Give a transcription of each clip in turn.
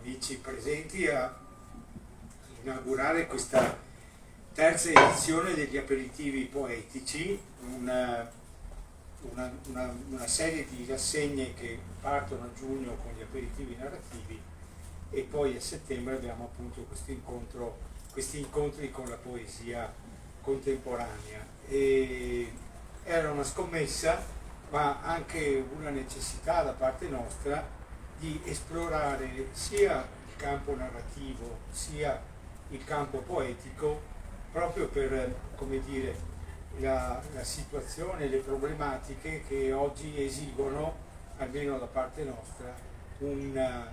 amici presenti a inaugurare questa terza edizione degli aperitivi poetici, una serie di rassegne che partono a giugno con gli aperitivi narrativi e poi a settembre abbiamo appunto questi incontri con la poesia contemporanea. E era una scommessa, ma anche una necessità da parte nostra di esplorare sia il campo narrativo sia il campo poetico, proprio per, come dire, la situazione, le problematiche che oggi esigono, almeno da parte nostra, un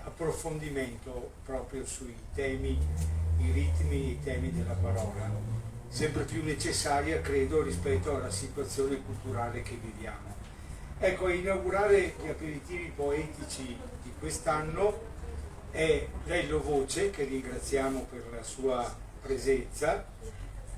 approfondimento proprio sui temi, i ritmi, i temi della parola, sempre più necessaria, credo, rispetto alla situazione culturale che viviamo. Ecco, a inaugurare gli aperitivi poetici di quest'anno è Lello Voce, che ringraziamo per la sua presenza,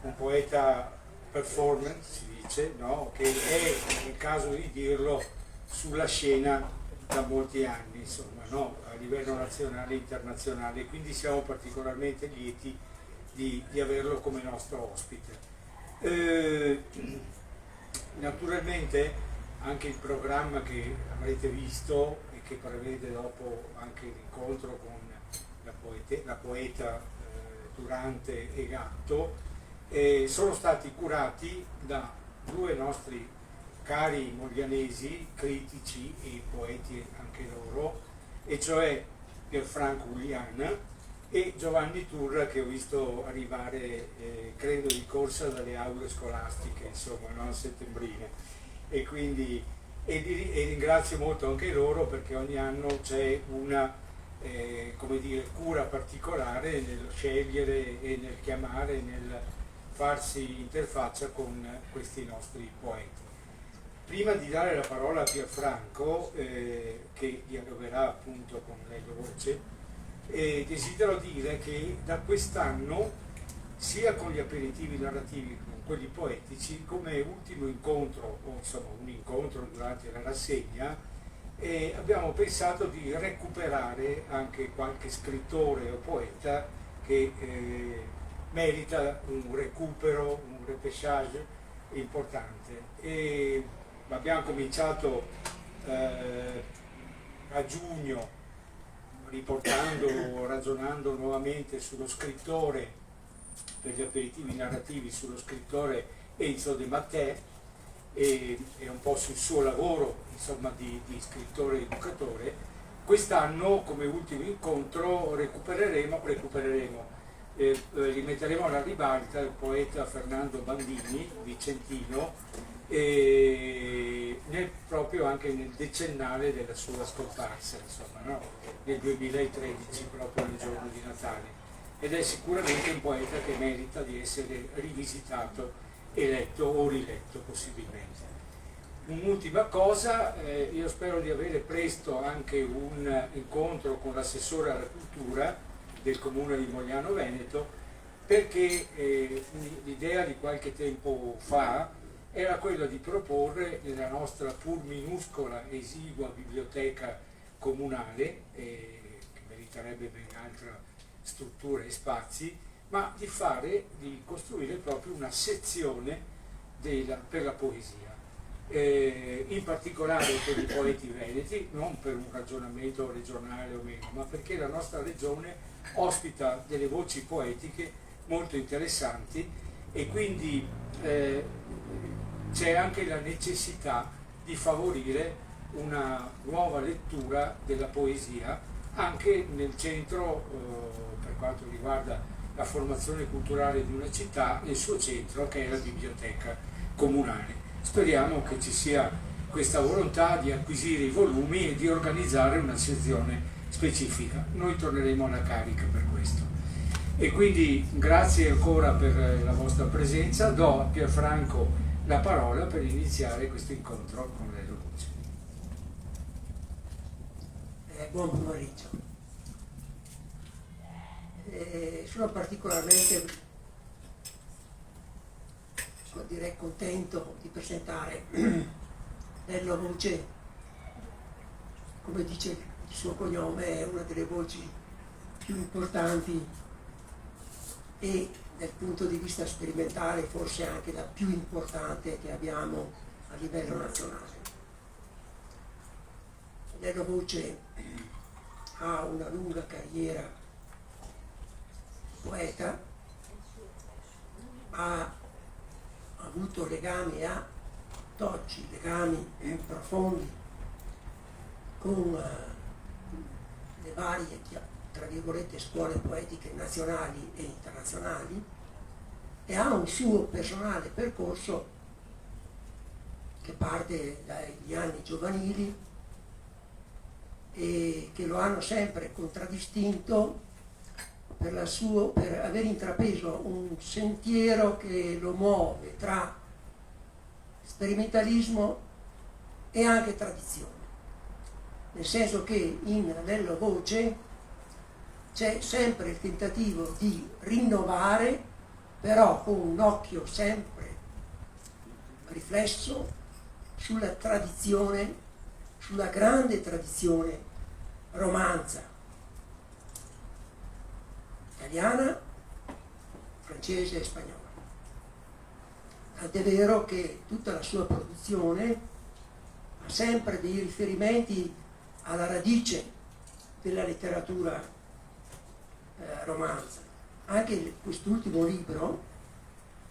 un poeta performance, si dice, no? Che è, nel caso di dirlo, sulla scena da molti anni, insomma, no? A livello nazionale e internazionale, quindi siamo particolarmente lieti di averlo come nostro ospite. Naturalmente anche il programma che avrete visto e che prevede dopo anche l'incontro con la poeta Durante e Gatto sono stati curati da due nostri cari moglianesi, critici e poeti anche loro, e cioè Pierfranco Ulian e Giovanni Turra, che ho visto arrivare credo di corsa dalle aule scolastiche, insomma, no? Settembrine. E quindi ringrazio molto anche loro, perché ogni anno c'è una come dire, cura particolare nel scegliere e nel chiamare, nel farsi interfaccia con questi nostri poeti. Prima di dare la parola a Pierfranco, che dialogherà appunto con Lello Voce, desidero dire che da quest'anno, sia con gli aperitivi narrativi che con quelli poetici, come ultimo incontro, o insomma un incontro durante la rassegna, abbiamo pensato di recuperare anche qualche scrittore o poeta che merita un recupero, un repêchage importante. E abbiamo cominciato a giugno ragionando nuovamente sullo scrittore, per gli aperitivi narrativi, sullo scrittore Enzo De Mattei e un po' sul suo lavoro, insomma, di scrittore e educatore. Quest'anno, come ultimo incontro, rimetteremo alla ribalta il poeta Fernando Bandini, vicentino, proprio anche nel decennale della sua scomparsa, insomma, no? Nel 2013, proprio nel giorno di Natale. Ed è sicuramente un poeta che merita di essere rivisitato e letto o riletto possibilmente. Un'ultima cosa, io spero di avere presto anche un incontro con l'assessore alla cultura del comune di Mogliano Veneto, perché l'idea di qualche tempo fa era quella di proporre nella nostra pur minuscola, esigua biblioteca comunale, che meriterebbe ben altra strutture e spazi, ma di costruire proprio una sezione per la poesia, in particolare per i poeti veneti, non per un ragionamento regionale o meno, ma perché la nostra regione ospita delle voci poetiche molto interessanti e quindi c'è anche la necessità di favorire una nuova lettura della poesia anche nel centro, per quanto riguarda la formazione culturale di una città, nel suo centro, che è la biblioteca comunale. Speriamo che ci sia questa volontà di acquisire i volumi e di organizzare una sezione specifica. Noi torneremo alla carica per questo. E quindi grazie ancora per la vostra presenza. Do a Pierfranco la parola per iniziare questo incontro con Lello Voce. Buon pomeriggio. Sono particolarmente, direi, contento di presentare Lello Voce, come dice il suo cognome è una delle voci più importanti e dal punto di vista sperimentale forse anche la più importante che abbiamo a livello nazionale. Nello Voce ha una lunga carriera poeta, ha avuto legami e ha oggi legami profondi con le varie, tra virgolette, scuole poetiche nazionali e internazionali e ha un suo personale percorso che parte dagli anni giovanili e che lo hanno sempre contraddistinto per aver intrapreso un sentiero che lo muove tra sperimentalismo e anche tradizione, nel senso che in Nello Voce c'è sempre il tentativo di rinnovare, però con un occhio sempre riflesso sulla tradizione, sulla grande tradizione romanza italiana, francese e spagnola. Tant'è vero che tutta la sua produzione ha sempre dei riferimenti alla radice della letteratura romanza. Anche quest'ultimo libro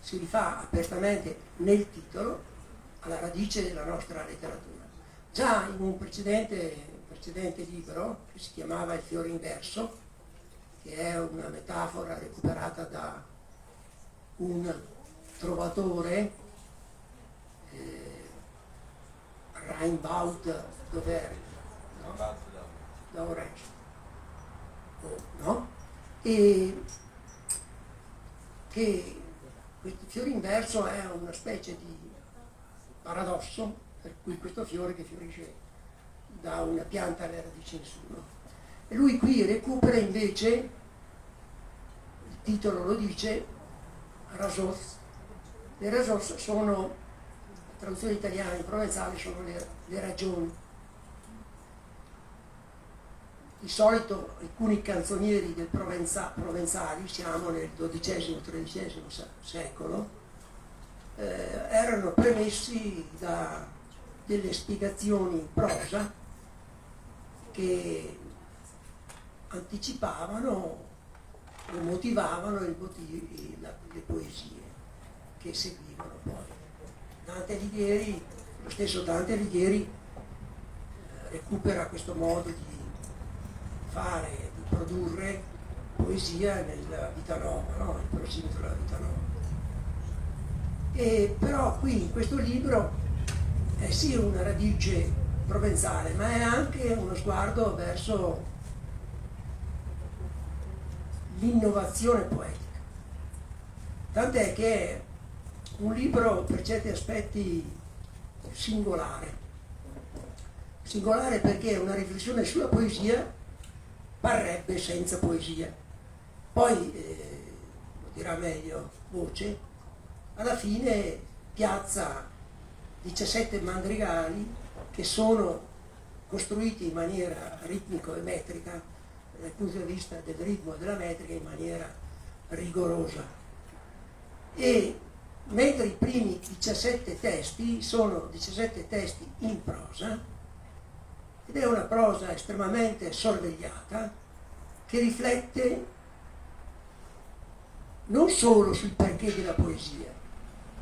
si rifà apertamente nel titolo alla radice della nostra letteratura. Già in un precedente libro che si chiamava Il fiore inverso, che è una metafora recuperata da un trovatore, Rimbaud d'Auvergne, no? D'Auvergne, no? E che questo fiore inverso è una specie di paradosso, per cui questo fiore che fiorisce da una pianta alle radici nessuno. E lui qui recupera invece, il titolo lo dice, rasos. Le rasos sono, la traduzione italiana in provenzale, sono le ragioni. Di solito alcuni canzonieri del provenzali, siamo nel XII-XIII secolo, erano premessi da delle spiegazioni in prosa che anticipavano o motivavano le poesie che seguivano poi. Lo stesso Dante Alighieri recupera questo modo di produrre poesia nella vita nuova, no? Il prosimitro della vita nuova. E però qui in questo libro è sì una radice provenzale, ma è anche uno sguardo verso l'innovazione poetica. Tant'è che è un libro per certi aspetti singolare perché è una riflessione sulla poesia, parrebbe senza poesia. Poi, lo dirà meglio Voce, alla fine piazza 17 madrigali che sono costruiti in maniera ritmico e metrica, dal punto di vista del ritmo e della metrica, in maniera rigorosa. E mentre i primi 17 testi sono 17 testi in prosa, ed è una prosa estremamente sorvegliata che riflette non solo sul perché della poesia,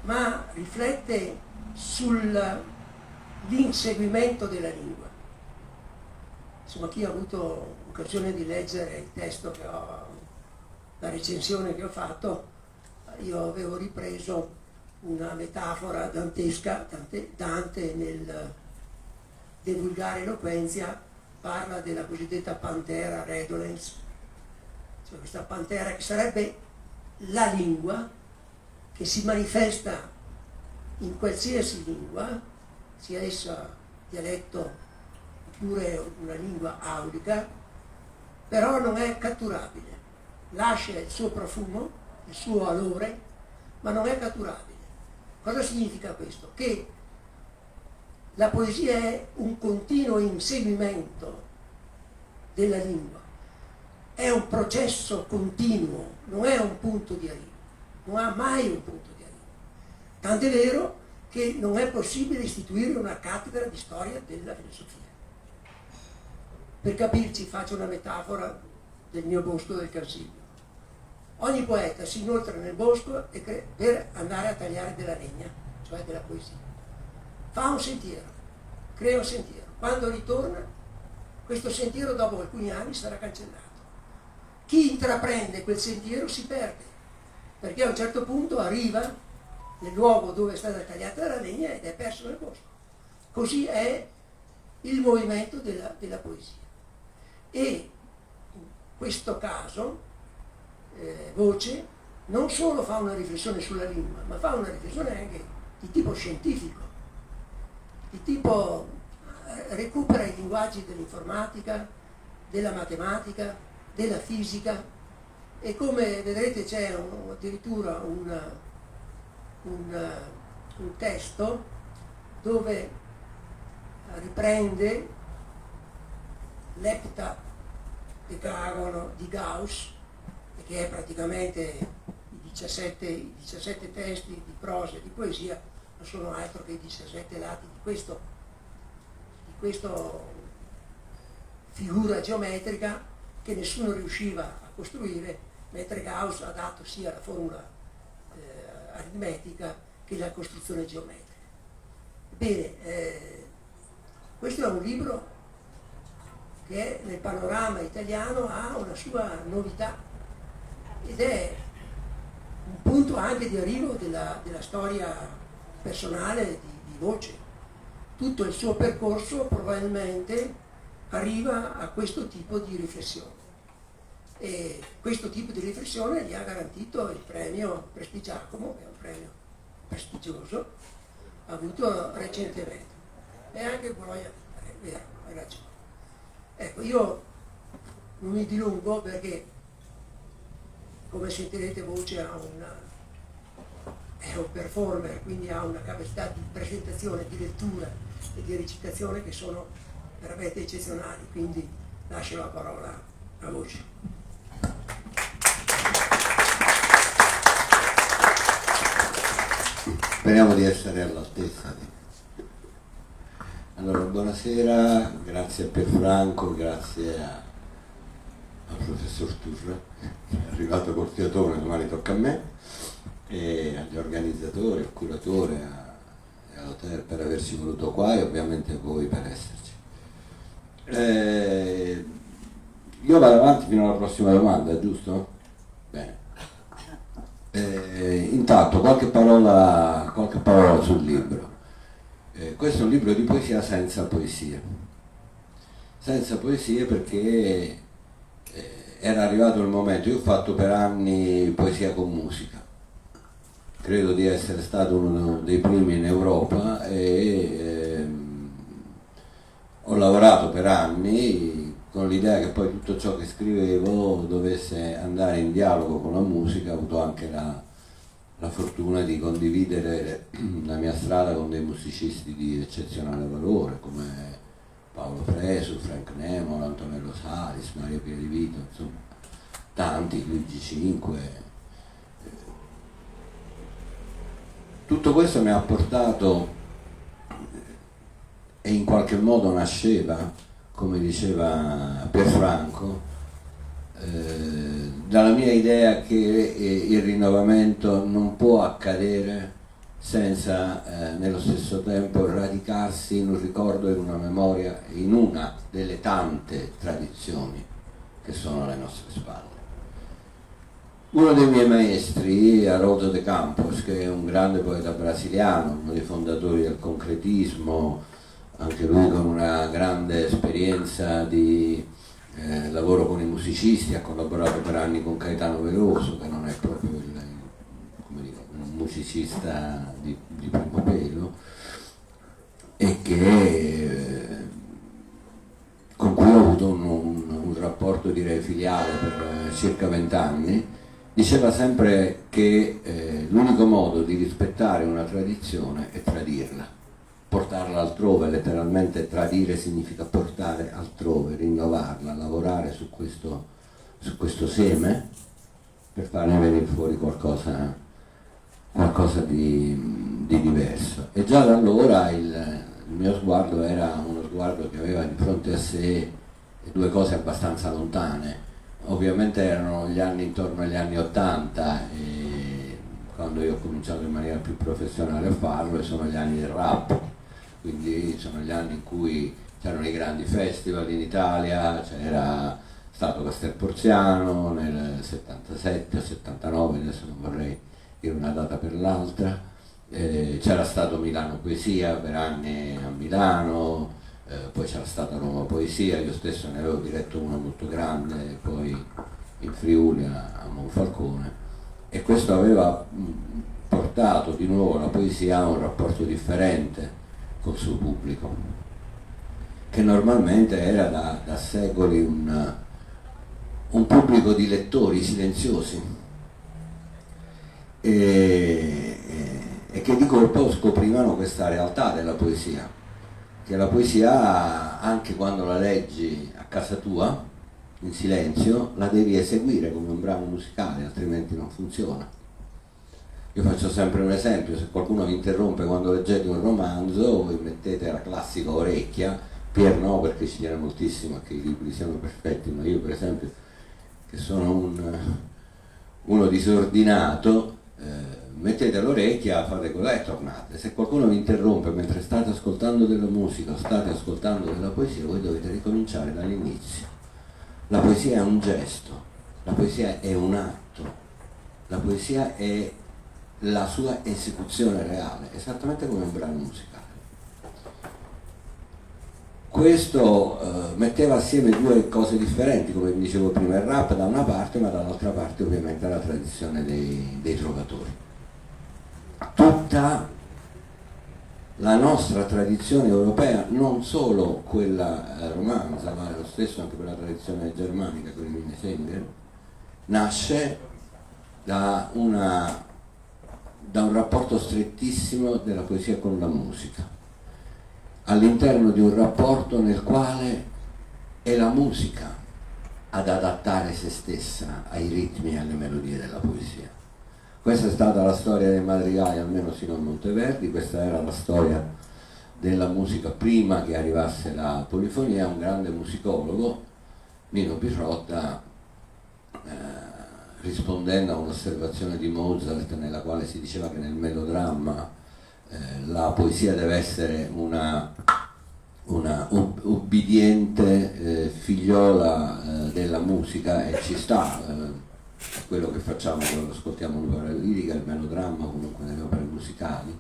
ma riflette sull'inseguimento della lingua. Insomma, chi ha avuto occasione di leggere il testo la recensione che ho fatto, io avevo ripreso una metafora dantesca. Dante nel De vulgare eloquenzia parla della cosiddetta pantera redolens, cioè questa pantera che sarebbe la lingua che si manifesta in qualsiasi lingua, sia essa dialetto oppure una lingua aulica, però non è catturabile, lascia il suo profumo, il suo alore, ma non è catturabile. Cosa significa questo? Che la poesia è un continuo inseguimento della lingua. È un processo continuo, non è un punto di arrivo, non ha mai un punto di arrivo. Tant'è vero che non è possibile istituire una cattedra di storia della filosofia. Per capirci, faccio una metafora del mio bosco del Consiglio. Ogni poeta si inoltra nel bosco per andare a tagliare della legna, cioè della poesia. Fa un sentiero, crea un sentiero. Quando ritorna, questo sentiero dopo alcuni anni sarà cancellato. Chi intraprende quel sentiero si perde, perché a un certo punto arriva nel luogo dove è stata tagliata la legna ed è perso nel bosco. Così è il movimento della poesia. E in questo caso Voce non solo fa una riflessione sulla lingua, ma fa una riflessione anche di tipo scientifico, di tipo recupera i linguaggi dell'informatica, della matematica, della fisica, e come vedrete c'è addirittura un testo dove riprende l'eptadecagono di Gauss, che è praticamente i 17 testi di prosa e di poesia, non sono altro che i 17 lati di questa figura geometrica che nessuno riusciva a costruire, mentre Gauss ha dato sia la formula aritmetica che la costruzione geometrica. Bene, questo è un libro che nel panorama italiano ha una sua novità ed è un punto anche di arrivo della storia personale di Voce. Tutto il suo percorso probabilmente arriva a questo tipo di riflessione, e questo tipo di riflessione gli ha garantito il premio Prestigiacomo, che è un premio prestigioso avuto recentemente, e anche Bologna, è vero, hai ragione. Ecco, io non mi dilungo perché, come sentirete, Voce è un performer, quindi ha una capacità di presentazione, di lettura e di recitazione che sono veramente eccezionali, quindi lascio la parola a Voce. Speriamo di essere all'altezza. Allora, buonasera, grazie a Pierfranco, grazie al professor Turra, che è arrivato col fiatone, domani tocca a me, e agli organizzatori, al curatore e all'hotel per averci voluto qua, e ovviamente a voi per esserci. Io vado avanti fino alla prossima domanda, giusto? Bene. Intanto qualche parola sul libro. Questo è un libro di poesia senza poesie perché era arrivato il momento. Io ho fatto per anni poesia con musica, credo di essere stato uno dei primi in Europa, e ho lavorato per anni con l'idea che poi tutto ciò che scrivevo dovesse andare in dialogo con la musica. Ho avuto anche la fortuna di condividere la mia strada con dei musicisti di eccezionale valore come Paolo Fresu, Frank Nemo, Antonello Salis, Mario Piedivito, insomma tanti, Luigi Cinque. Tutto questo mi ha portato, e in qualche modo nasceva, come diceva Pierfranco, dalla mia idea che il rinnovamento non può accadere senza nello stesso tempo radicarsi in un ricordo e in una memoria, in una delle tante tradizioni che sono alle nostre spalle. Uno dei miei maestri, Haroldo de Campos, che è un grande poeta brasiliano, uno dei fondatori del concretismo, anche lui con una grande esperienza di lavoro con i musicisti, ha collaborato per anni con Caetano Veloso, che non è proprio un musicista di primo pelo, e con cui ho avuto un rapporto, direi, filiale per circa 20 anni. Diceva sempre che l'unico modo di rispettare una tradizione è tradirla. portarla altrove, letteralmente tradire significa portare altrove, rinnovarla, lavorare su questo seme per farne venire fuori qualcosa di diverso. E già da allora il mio sguardo era uno sguardo che aveva di fronte a sé due cose abbastanza lontane. Ovviamente erano gli anni intorno agli anni '80, e quando io ho cominciato in maniera più professionale a farlo, e sono gli anni del rap, quindi sono gli anni in cui c'erano i grandi festival in Italia, c'era stato Castel Porziano nel 77 o 79, adesso non vorrei dire una data per l'altra, c'era stato Milano Poesia per anni a Milano, poi c'era stata Roma Poesia, io stesso ne avevo diretto una molto grande, poi in Friuli a Monfalcone, e questo aveva portato di nuovo la poesia a un rapporto differente col suo pubblico, che normalmente era da secoli un pubblico di lettori silenziosi e che di colpo scoprivano questa realtà della poesia, che la poesia, anche quando la leggi a casa tua in silenzio, la devi eseguire come un brano musicale, altrimenti non funziona. Io faccio sempre un esempio: se qualcuno vi interrompe quando leggete un romanzo, voi mettete la classica orecchia, Pier no, perché ci tiene moltissimo che i libri siano perfetti, ma io per esempio, che sono uno disordinato, mettete l'orecchia, fate così e tornate. Se qualcuno vi interrompe mentre state ascoltando della musica o state ascoltando della poesia, voi dovete ricominciare dall'inizio. La poesia è un gesto, la poesia è un atto, la poesia è la sua esecuzione reale, esattamente come un brano musicale. Questo metteva assieme due cose differenti, come vi dicevo prima, il rap da una parte, ma dall'altra parte ovviamente la tradizione dei trovatori. Tutta la nostra tradizione europea, non solo quella romanza, ma lo stesso anche quella tradizione germanica con i Minnesänger, nasce da un rapporto strettissimo della poesia con la musica, all'interno di un rapporto nel quale è la musica ad adattare se stessa ai ritmi e alle melodie della poesia. Questa è stata la storia dei madrigali, almeno sino a Monteverdi. Questa era la storia della musica prima che arrivasse la polifonia. Un grande musicologo, Nino Pirrotta, rispondendo a un'osservazione di Mozart nella quale si diceva che nel melodramma la poesia deve essere una ubbidiente figliola della musica, e ci sta, quello che facciamo quando ascoltiamo un'opera lirica, il melodramma, comunque nelle opere musicali,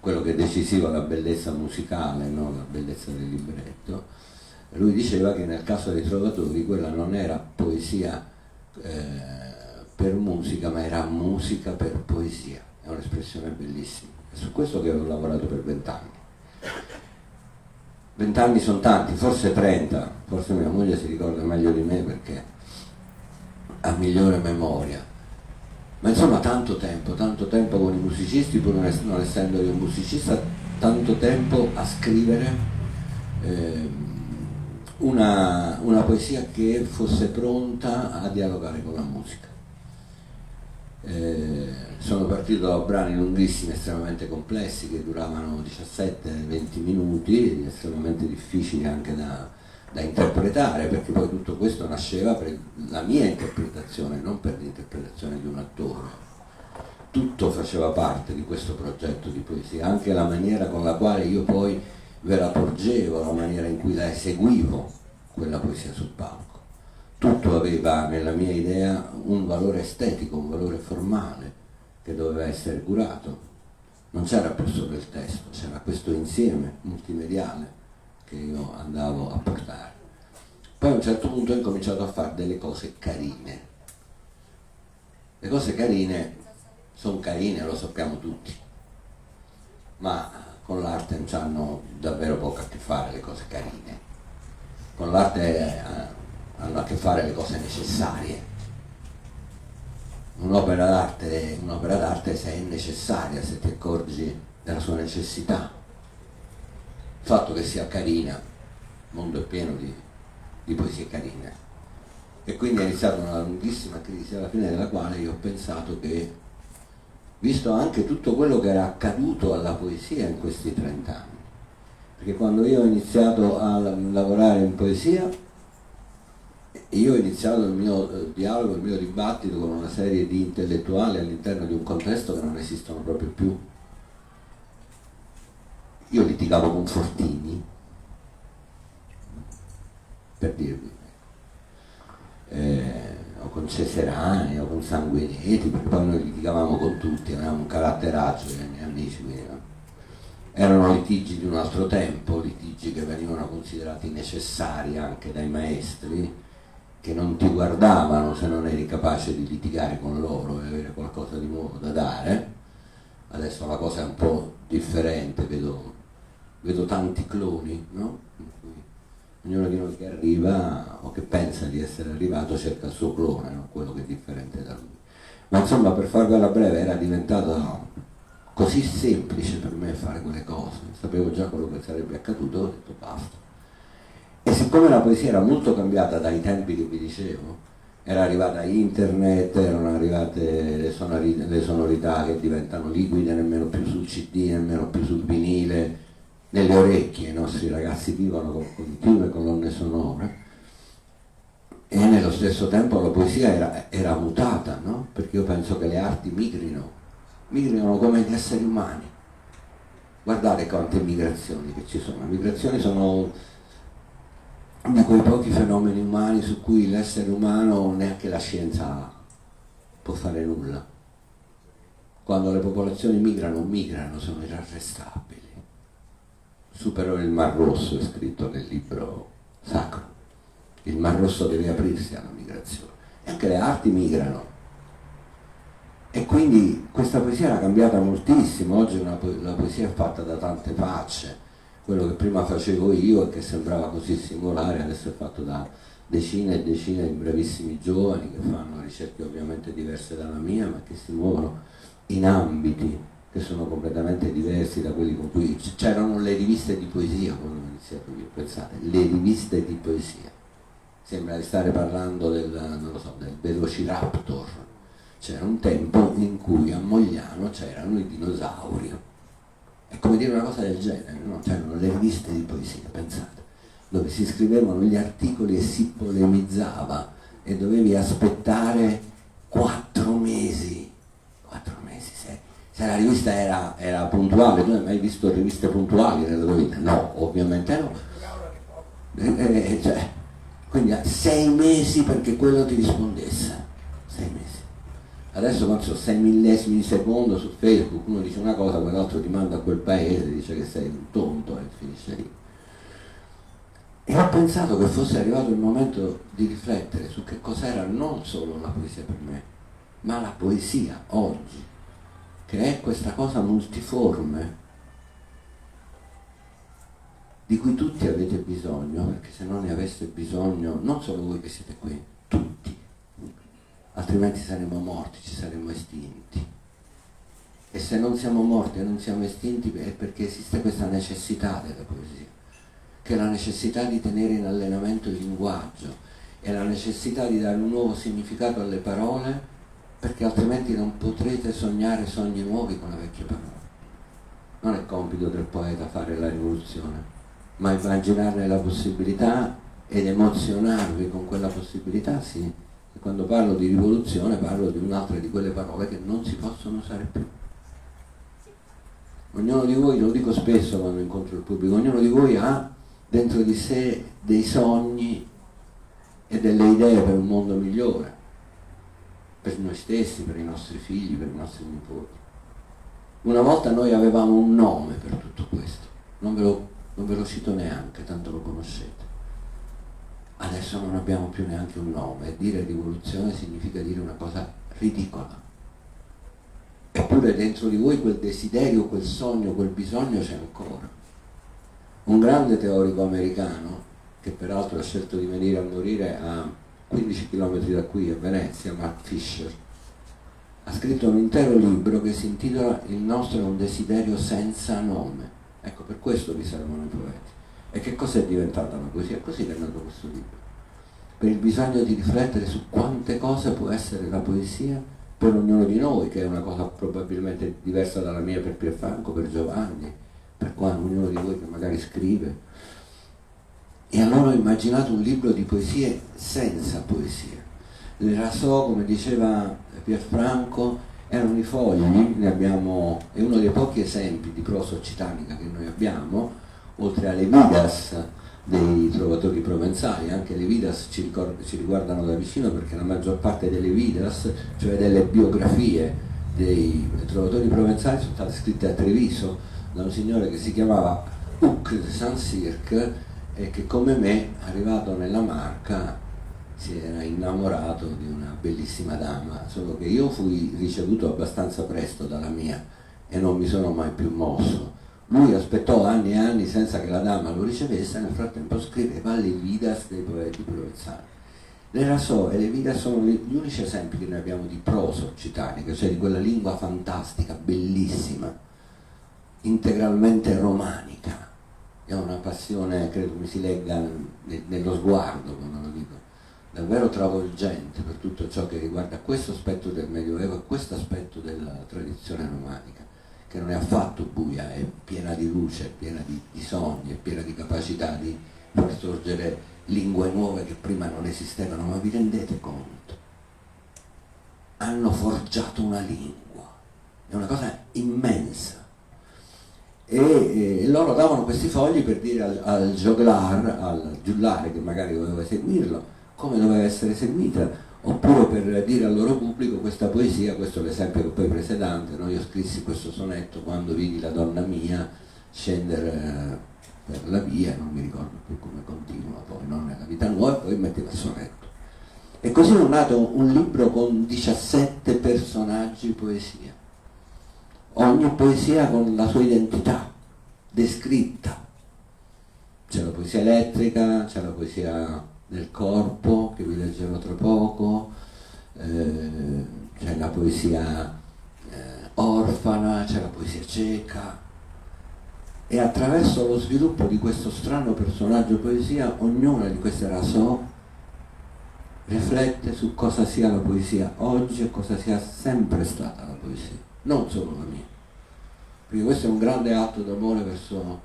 quello che è decisivo è la bellezza musicale, non la bellezza del libretto. Lui diceva che nel caso dei trovatori quella non era poesia per musica, ma era musica per poesia. È un'espressione bellissima. È su questo che ho lavorato per 20 anni. 20 anni sono tanti, forse 30, forse mia moglie si ricorda meglio di me perché ha migliore memoria. Ma insomma tanto tempo con i musicisti, pur non essendo io un musicista, tanto tempo a scrivere una poesia che fosse pronta a dialogare con la musica. Sono partito da brani lunghissimi, estremamente complessi, che duravano 17-20 minuti, estremamente difficili anche da interpretare, perché poi tutto questo nasceva per la mia interpretazione, non per l'interpretazione di un attore. Tutto faceva parte di questo progetto di poesia, anche la maniera con la quale io poi ve la porgevo, la maniera in cui la eseguivo, quella poesia sul palco. Tutto aveva nella mia idea un valore estetico, un valore formale che doveva essere curato. Non c'era più solo il testo, c'era questo insieme multimediale che io andavo a portare. Poi a un certo punto ho incominciato a fare delle cose carine. Le cose carine sono carine, lo sappiamo tutti, ma con l'arte non hanno davvero poco a che fare le cose carine. Con l'arte hanno a che fare le cose necessarie. Un'opera d'arte se è necessaria, se ti accorgi della sua necessità. fatto che sia carina, il mondo è pieno di poesie carine, e quindi è iniziata una lunghissima crisi, alla fine della quale io ho pensato che, visto anche tutto quello che era accaduto alla poesia in questi 30 anni, perché quando io ho iniziato a lavorare in poesia, io ho iniziato il mio dialogo, il mio dibattito con una serie di intellettuali all'interno di un contesto che non esistono proprio più. Io litigavo con Fortini, per dirvi, o con Ceserani o con Sanguinetti, perché poi noi litigavamo con tutti, avevamo un caratteraccio dei miei amici, quindi, no? Erano litigi di un altro tempo, litigi che venivano considerati necessari anche dai maestri, che non ti guardavano se non eri capace di litigare con loro e avere qualcosa di nuovo da dare. Adesso la cosa è un po' differente, vedo tanti cloni, no? In cui ognuno di noi che arriva o che pensa di essere arrivato cerca il suo clone, no? Quello che è differente da lui. Ma insomma, per farvela breve, era diventato così semplice per me fare quelle cose, sapevo già quello che sarebbe accaduto, ho detto basta. E siccome la poesia era molto cambiata dai tempi che vi dicevo, era arrivata internet, erano arrivate le sonorità che diventano liquide, nemmeno più sul CD, nemmeno più sul vinile, nelle orecchie. I nostri ragazzi vivono con continue colonne sonore, e nello stesso tempo la poesia era mutata, no? Perché io penso che le arti migrino come gli esseri umani. Guardate quante migrazioni che ci sono. Le migrazioni sono di quei pochi fenomeni umani su cui l'essere umano, neanche la scienza può fare nulla. Quando le popolazioni migrano, sono inarrestabili. Superò il Mar Rosso, è scritto nel libro sacro. Il Mar Rosso deve aprirsi alla migrazione. E anche le arti migrano. E quindi questa poesia era cambiata moltissimo. Oggi la poesia è fatta da tante facce. Quello che prima facevo io e che sembrava così singolare adesso è fatto da decine e decine di bravissimi giovani che fanno ricerche ovviamente diverse dalla mia, ma che si muovono in ambiti che sono completamente diversi da quelli con cui c'erano le riviste di poesia quando ho iniziato io, pensate, le riviste di poesia. Sembra di stare parlando del Velociraptor. C'era un tempo in cui a Mogliano c'erano i dinosauri. È come dire una cosa del genere, no? C'erano le riviste di poesia, pensate, dove si scrivevano gli articoli e si polemizzava, e dovevi aspettare 4 mesi. 4 mesi, se la rivista era puntuale. Tu hai mai visto riviste puntuali nella tua vita? No, ovviamente no. Quindi 6 mesi perché quello ti rispondesse. 6 mesi. Adesso quando sono 6 millesimi di secondo su Facebook, uno dice una cosa, quell'altro ti manda a quel paese, dice che sei un tonto e finisce lì. E ho pensato che fosse arrivato il momento di riflettere su che cos'era non solo la poesia per me, ma la poesia oggi, che è questa cosa multiforme di cui tutti avete bisogno, perché se non ne aveste bisogno, non solo voi che siete qui, tutti, altrimenti saremmo morti, ci saremmo estinti. E se non siamo morti e non siamo estinti è perché esiste questa necessità della poesia, che è la necessità di tenere in allenamento il linguaggio, è la necessità di dare un nuovo significato alle parole, perché altrimenti non potrete sognare sogni nuovi con le vecchie parole. Non è compito del poeta fare la rivoluzione, ma immaginarne la possibilità ed emozionarvi con quella possibilità, sì. E quando parlo di rivoluzione parlo di un'altra di quelle parole che non si possono usare più. Ognuno di voi, lo dico spesso quando incontro il pubblico, ognuno di voi ha dentro di sé dei sogni e delle idee per un mondo migliore, per noi stessi, per i nostri figli, per i nostri nipoti. Una volta noi avevamo un nome per tutto questo, non ve lo cito neanche, tanto lo conoscete. Adesso non abbiamo più neanche un nome, e dire rivoluzione significa dire una cosa ridicola. Eppure dentro di voi quel desiderio, quel sogno, quel bisogno c'è ancora. Un grande teorico americano, che peraltro ha scelto di venire a morire a 15 km da qui, a Venezia, Mark Fisher, ha scritto un intero libro che si intitola Il nostro è un desiderio senza nome. Ecco, per questo riservano i poeti. E che cosa è diventata la poesia? Così è nato questo libro. Per il bisogno di riflettere su quante cose può essere la poesia per ognuno di noi, che è una cosa probabilmente diversa dalla mia per Pierfranco, per Giovanni, per ognuno di voi che magari scrive. E allora ho immaginato un libro di poesie senza poesia. Le rasò, come diceva Pierfranco, erano i fogli, ne abbiamo, è uno dei pochi esempi di prosa occitanica che noi abbiamo, oltre alle vidas dei trovatori provenzali. Anche le vidas ci riguardano da vicino, perché la maggior parte delle vidas, cioè delle biografie dei trovatori provenzali, sono state scritte a Treviso da un signore che si chiamava Huc de Saint-Cirq e che, come me, arrivato nella Marca si era innamorato di una bellissima dama, solo che io fui ricevuto abbastanza presto dalla mia e non mi sono mai più mosso. Lui aspettò anni e anni senza che la dama lo ricevesse, e nel frattempo scriveva le vidas dei poeti provenzali. Le rasò e le vidas sono gli unici esempi che noi abbiamo di prosa occitanica, cioè di quella lingua fantastica, bellissima, integralmente romanica. È una passione, credo mi si legga nello sguardo quando lo dico, davvero travolgente per tutto ciò che riguarda questo aspetto del Medioevo e questo aspetto della tradizione romanica, che non è affatto buia, è piena di luce, è piena di sogni, è piena di capacità di far sorgere lingue nuove che prima non esistevano. Ma vi rendete conto? Hanno forgiato una lingua, è una cosa immensa. E loro davano questi fogli per dire al giullare che magari doveva eseguirlo come doveva essere seguita, oppure per dire al loro pubblico questa poesia. Questo è l'esempio che poi prese Dante, no? Io scrissi questo sonetto quando vidi la donna mia scendere per la via, non mi ricordo più come continua, poi non nella vita nuova, e poi metteva il sonetto. E così è nato un libro con 17 personaggi poesia, ogni poesia con la sua identità descritta. C'è la poesia elettrica, c'è la poesia del corpo che vi leggerò tra poco, c'è la poesia orfana, c'è la poesia cieca, e attraverso lo sviluppo di questo strano personaggio poesia ognuna di queste rasò riflette su cosa sia la poesia oggi e cosa sia sempre stata la poesia, non solo la mia, perché questo è un grande atto d'amore verso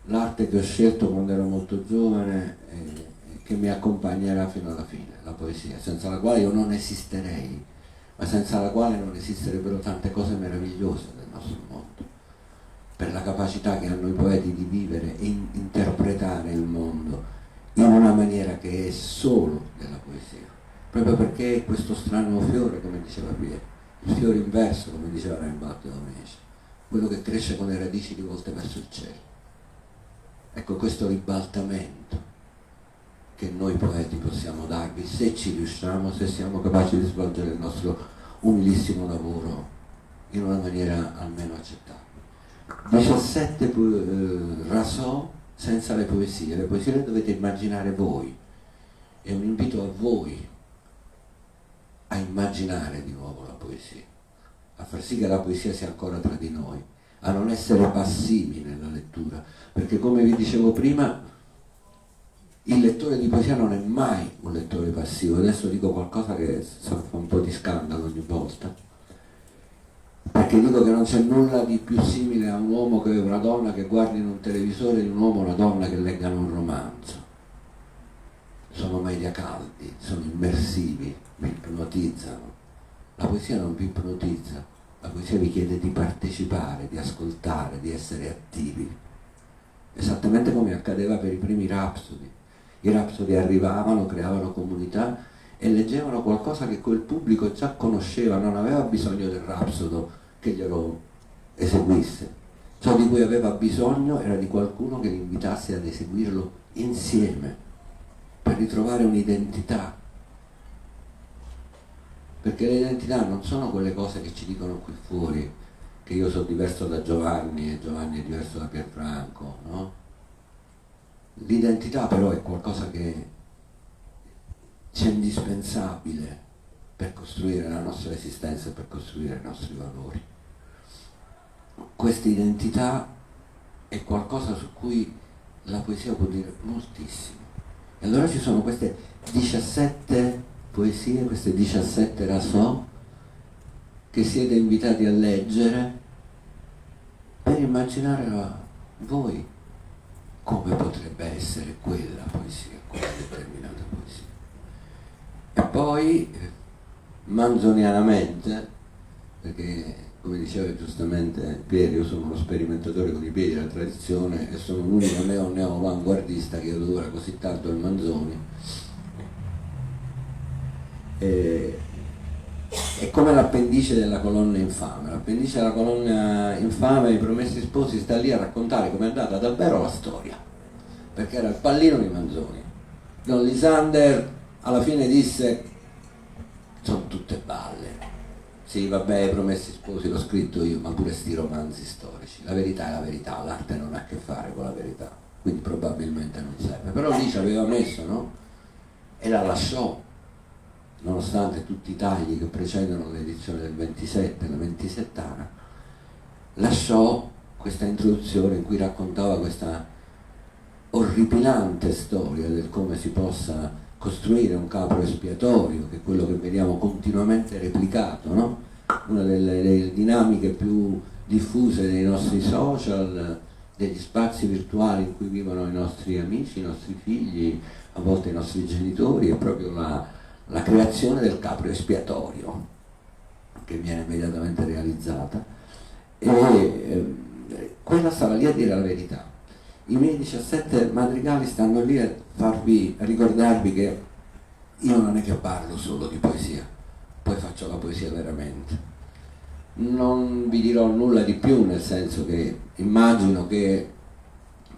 l'arte che ho scelto quando ero molto giovane e che mi accompagnerà fino alla fine, la poesia, senza la quale io non esisterei, ma senza la quale non esisterebbero tante cose meravigliose del nostro mondo, per la capacità che hanno i poeti di vivere e interpretare il mondo in una maniera che è solo della poesia, proprio perché è questo strano fiore, come diceva Piero, il fiore inverso, come diceva Rimbaud de Domenici, quello che cresce con le radici rivolte verso il cielo. Ecco, questo ribaltamento che noi poeti possiamo darvi, se ci riusciamo, se siamo capaci di svolgere il nostro umilissimo lavoro in una maniera almeno accettabile. 17 rasò senza le poesie le dovete immaginare voi, è un invito a voi a immaginare di nuovo la poesia, a far sì che la poesia sia ancora tra di noi, a non essere passivi nella lettura, perché come vi dicevo prima, il lettore di poesia non è mai un lettore passivo. Adesso dico qualcosa che fa un po' di scandalo ogni volta, perché dico che non c'è nulla di più simile a un uomo che una donna che guardino un televisore di un uomo o una donna che leggano un romanzo. Sono media caldi, sono immersivi, vi ipnotizzano. La poesia non vi ipnotizza, la poesia vi chiede di partecipare, di ascoltare, di essere attivi, esattamente come accadeva per i primi rapsodi. I rapsodi arrivavano, creavano comunità e leggevano qualcosa che quel pubblico già conosceva, non aveva bisogno del rapsodo che glielo eseguisse. Ciò di cui aveva bisogno era di qualcuno che li invitasse ad eseguirlo insieme, per ritrovare un'identità. Perché le identità non sono quelle cose che ci dicono qui fuori, che io sono diverso da Giovanni e Giovanni è diverso da Pierfranco, no? L'identità però è qualcosa che c'è indispensabile per costruire la nostra esistenza e per costruire i nostri valori. Questa identità è qualcosa su cui la poesia può dire moltissimo. E allora ci sono queste 17 poesie, queste 17 rasò che siete invitati a leggere per immaginare voi come potrebbe essere quella poesia, quella determinata poesia. E poi manzonianamente, perché come diceva giustamente Pieri, io sono uno sperimentatore con i piedi della tradizione e sono l'unico neo-avanguardista che adora così tanto il Manzoni. È come l'appendice della colonna infame. L'appendice della colonna infame, I Promessi Sposi, sta lì a raccontare come è andata davvero la storia, perché era il pallino di Manzoni. Don Lisander alla fine disse: sono tutte balle. Sì, vabbè, I Promessi Sposi l'ho scritto io, ma pure sti romanzi storici. La verità è la verità, l'arte non ha a che fare con la verità, quindi probabilmente non serve. Però lì ci aveva messo, no? E la lasciò, nonostante tutti i tagli che precedono l'edizione del 27, la 27ª, lasciò questa introduzione in cui raccontava questa orripilante storia del come si possa costruire un capro espiatorio, che è quello che vediamo continuamente replicato, no? Una delle dinamiche più diffuse dei nostri social, degli spazi virtuali in cui vivono i nostri amici, i nostri figli, a volte i nostri genitori, è proprio la creazione del capro espiatorio che viene immediatamente realizzata, e quella stava lì a dire la verità. I miei 17 madrigali stanno lì a ricordarvi che io non è che parlo solo di poesia, poi faccio la poesia veramente. Non vi dirò nulla di più, nel senso che immagino che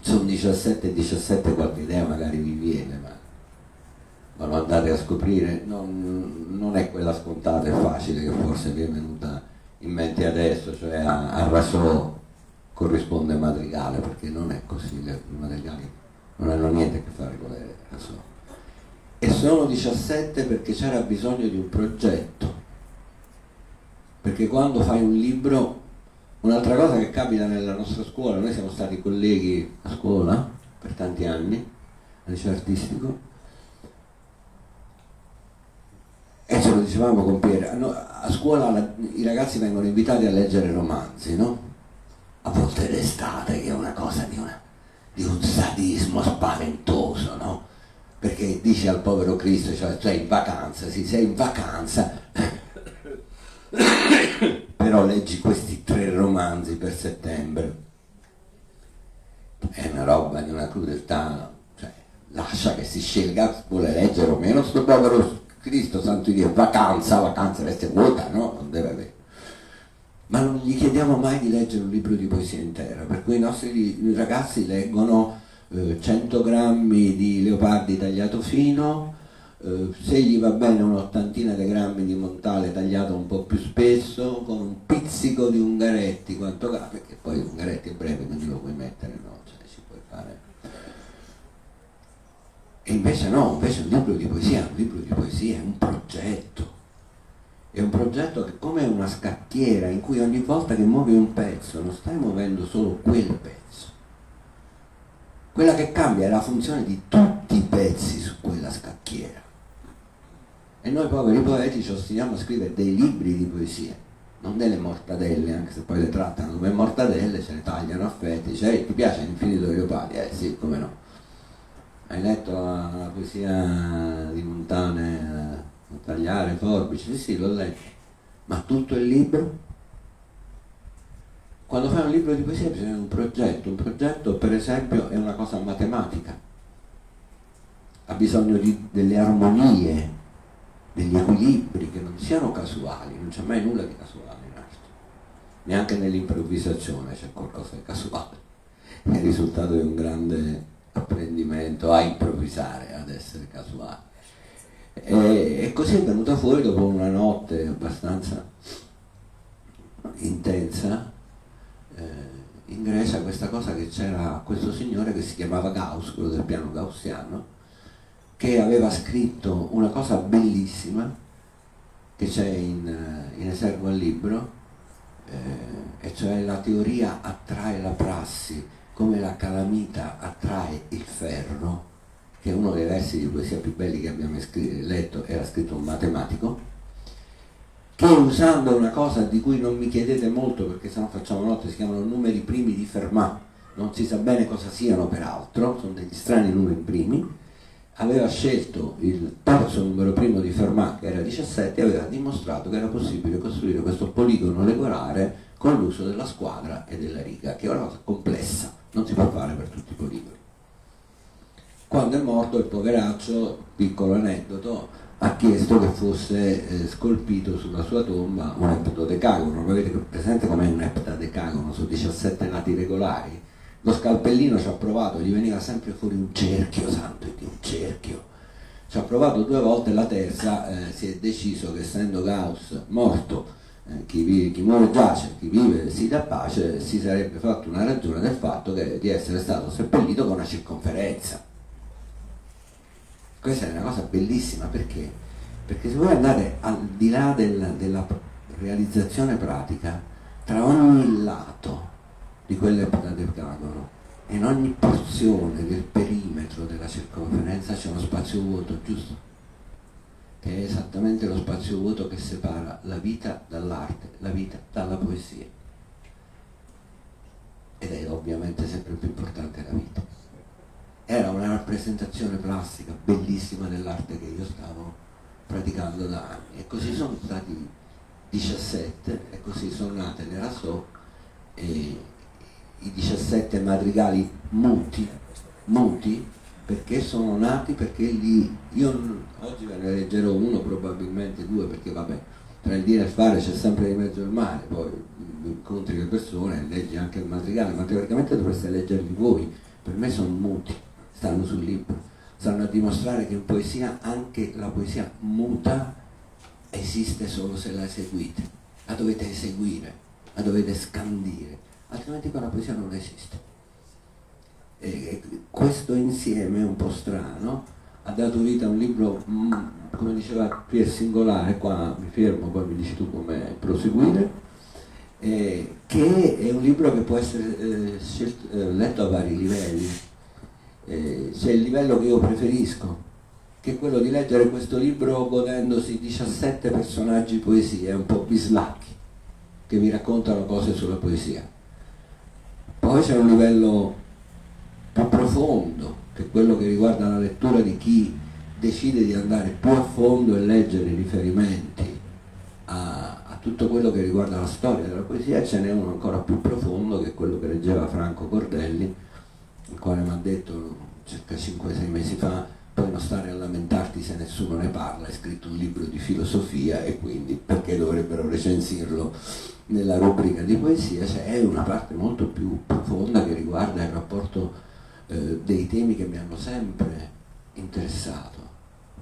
sono 17 e 17 qualche idea magari vi viene, ma lo andate a scoprire, non è quella scontata e facile che forse vi è venuta in mente adesso, cioè a Rasò corrisponde madrigale, perché non è così, le madrigali non hanno niente a che fare con le Rasò. E sono 17 perché c'era bisogno di un progetto, perché quando fai un libro, un'altra cosa che capita nella nostra scuola, noi siamo stati colleghi a scuola per tanti anni, al liceo artistico, e ce lo dicevamo con Piero, a scuola i ragazzi vengono invitati a leggere romanzi, no? A volte d'estate, che è una cosa di un sadismo spaventoso, no? Perché dici al povero Cristo, cioè sei in vacanza, sì, sei in vacanza, però leggi questi 3 romanzi per settembre, è una roba di una crudeltà, cioè lascia che si scelga, vuole leggere o meno sto povero Cristo, santo Dio, vacanza resta vuota, no? Non deve avere. Ma non gli chiediamo mai di leggere un libro di poesia intera, per cui i nostri ragazzi leggono 100 grammi di Leopardi tagliato fino, se gli va bene un'ottantina di grammi di Montale tagliato un po' più spesso, con un pizzico di Ungaretti, quanto capi, perché poi Ungaretti è breve, quindi lo puoi mettere, no? Cioè ci puoi fare. E invece no, invece un libro di poesia è un progetto. È un progetto che, come una scacchiera in cui ogni volta che muovi un pezzo non stai muovendo solo quel pezzo. Quella che cambia è la funzione di tutti i pezzi su quella scacchiera. E noi poveri poeti ci ostiniamo a scrivere dei libri di poesia, non delle mortadelle, anche se poi le trattano come mortadelle, ce le tagliano a fette, dice ti piace L'Infinito dei Leopardi? Sì, come no. Hai letto la poesia di Montale, Tagliare, Forbici? Sì, l'ho letto. Ma tutto il libro? Quando fai un libro di poesia bisogna un progetto per esempio è una cosa matematica, ha bisogno delle armonie, degli equilibri che non siano casuali, non c'è mai nulla di casuale in arte, neanche nell'improvvisazione c'è qualcosa di casuale, è il risultato di un grande apprendimento a improvvisare, ad essere casuale. E così è venuta fuori dopo una notte abbastanza intensa in Grecia questa cosa, che c'era questo signore che si chiamava Gauss, quello del piano gaussiano, che aveva scritto una cosa bellissima che c'è in esergo al libro, e cioè la teoria attrae la prassi. come la calamita attrae il ferro, che è uno dei versi di poesia più belli che abbiamo letto, era scritto un matematico, che usando una cosa di cui non mi chiedete molto perché sennò facciamo notte, si chiamano numeri primi di Fermat, non si sa bene cosa siano peraltro, sono degli strani numeri primi, aveva scelto il terzo numero primo di Fermat, che era 17, e aveva dimostrato che era possibile costruire questo poligono regolare con l'uso della squadra e della riga, che è una cosa complessa, non si può fare per tutti i poligoni. Quando è morto il poveraccio, piccolo aneddoto, ha chiesto che fosse scolpito sulla sua tomba un eptadecagono. Avete presente com'è un eptadecagono? Sono 17 nati regolari. Lo scalpellino ci ha provato, gli veniva sempre fuori un cerchio, santo Dio, un cerchio. Ci ha provato 2 volte, la terza si è deciso che essendo Gauss morto, chi muore giace, chi vive si dà pace, si sarebbe fatto una ragione del fatto di essere stato seppellito con una circonferenza. Questa è una cosa bellissima, perché se vuoi andare al di là della realizzazione pratica, tra ogni lato di quell'eptadecagono e in ogni porzione del perimetro della circonferenza c'è uno spazio vuoto, giusto? Che è esattamente lo spazio vuoto che separa la vita dall'arte, la vita dalla poesia, ed è ovviamente sempre più importante la vita. Era una rappresentazione plastica bellissima dell'arte che io stavo praticando da anni, e così sono stati 17, e così sono nate le Rasò, e i 17 madrigali muti, perché sono nati, perché lì, io oggi ve ne leggerò uno, probabilmente 2, perché vabbè, tra il dire e il fare c'è sempre di mezzo il mare, poi incontri le persone e leggi anche il madrigale, ma teoricamente dovreste leggerli voi, per me sono muti, stanno sul libro, stanno a dimostrare che in poesia anche la poesia muta esiste solo se la eseguite, la dovete eseguire, la dovete scandire, altrimenti quella poesia non esiste. E questo insieme un po' strano ha dato vita a un libro, come diceva Pier, singolare, qua mi fermo, poi mi dici tu come proseguire, che è un libro che può essere letto a vari livelli. C'è il livello che io preferisco, che è quello di leggere questo libro godendosi 17 personaggi poesie, un po' bislacchi, che vi raccontano cose sulla poesia. Poi c'è un livello più profondo, che è quello che riguarda la lettura di chi decide di andare più a fondo e leggere i riferimenti a tutto quello che riguarda la storia della poesia, e ce n'è uno ancora più profondo, che è quello che leggeva Franco Cordelli, il quale mi ha detto circa 5-6 mesi fa: puoi non stare a lamentarti se nessuno ne parla, hai scritto un libro di filosofia e quindi perché dovrebbero recensirlo nella rubrica di poesia. Cioè, è una parte molto più profonda che riguarda il rapporto dei temi che mi hanno sempre interessato: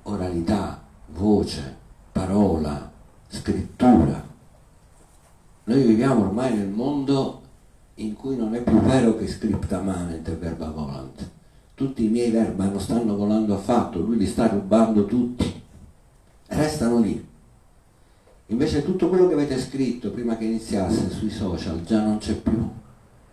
oralità, voce, parola, scrittura. Noi viviamo ormai nel mondo in cui non è più vero che scripta manet e verba volant. Tutti i miei verba non stanno volando affatto, lui li sta rubando tutti, restano lì. Invece tutto quello che avete scritto prima che iniziasse sui social già non c'è più,